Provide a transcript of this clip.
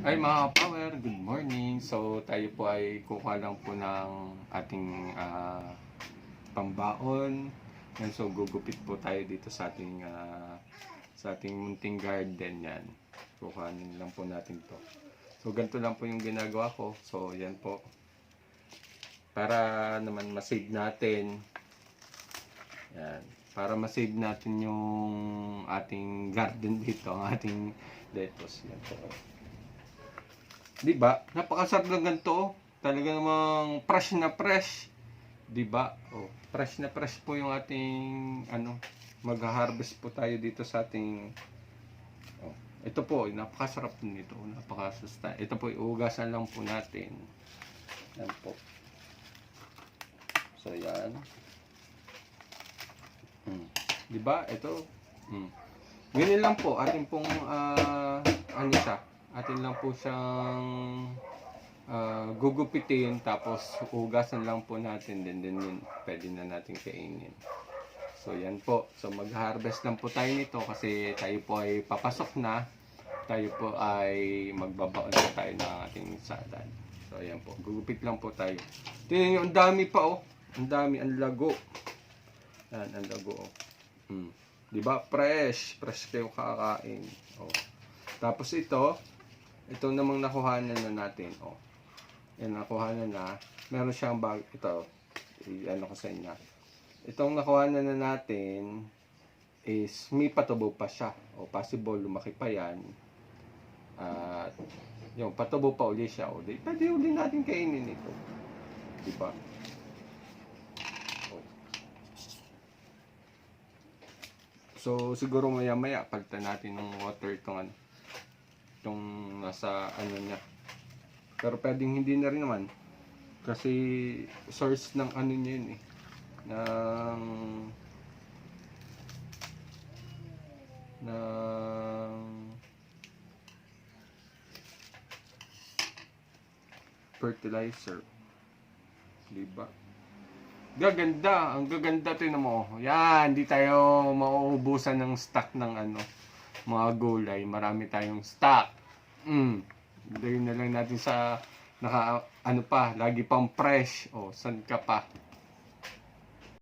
Ay mga power, good morning. So tayo po ay kukuha lang po ng ating pambaon. And so gugupit po tayo dito sa ating munting garden yan. Kukuhanin lang po natin to. So ganito lang po yung ginagawa ko. So yan po. Para naman masave natin. Yan. Para masave natin yung ating garden dito, ang ating lettuce. Yan po. Diba? Napakasarap ng ganito. Oh. Talaga namang fresh na fresh. Diba? Oh, fresh na fresh po yung ating mag-harvest po tayo dito sa ating ito po, napakasarap nito. Napakasasta. Ito po, iugasan lang po natin. Yan po. So, yan. Diba? Ito. Ganyan lang po. Atin pong atin lang po siyang gugupitin, tapos ugasan lang po natin, then yun, pwede na natin kainin. So yan po, so mag-harvest lang po tayo nito kasi tayo po ay papasok na, tayo po ay magbabaon na tayo ng ating salad. So yan po, gugupit lang po tayo. Tingnan nyo, ang dami pa oh, ang dami, ang lago. Yan, ang lago oh. Diba, fresh kayo kakain. Oh. Tapos ito namang nakuhanan na natin. Oh. Yan, nakuhanan na. Meron siyang bag. Ito, ano ko sa inyo. Itong nakuhanan na natin is may patubo pa siya. O possible lumaki pa yan. At yung patubo pa uli siya. O, pwede uli natin kainin ito. Diba? Oh. So, siguro maya-maya palitan natin ng water itong nasa niya. Pero pwedeng hindi na rin naman kasi source ng niya yun ng fertilizer, diba? Gaganda, ang gaganda, tingnan mo. Yan, hindi tayo mauubusan ng stock ng mga gulay. Marami tayong stock. Dahil na lang natin sa lagi pang fresh. O, san ka pa?